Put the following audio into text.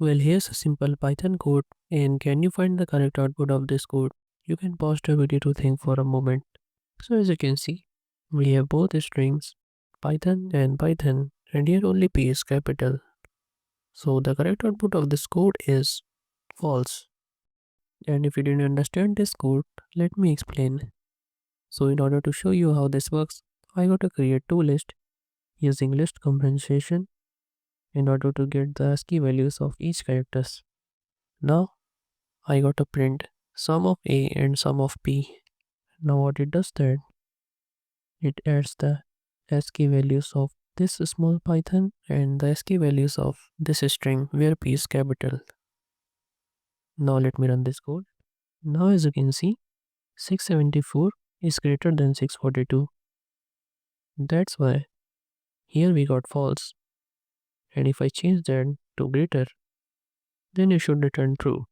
Well, here's a simple Python code, and can you find the correct output of this code? You can pause the video to think for a moment. So as you can see, we have both strings, Python, and here only P is capital. So the correct output of this code is false. And if you didn't understand this code, let me explain. So in order to show you how this works, I got to create two lists using list compensation in order to get the ASCII values of each characters. Now I got to print sum of A and sum of P. Now what it does that it adds the ASCII values of this small python and the ASCII values of this string where P is capital. Now let me run this code. Now as you can see, 674 is greater than 642. That's why here we got false. And if I change that to greater, then it should return true.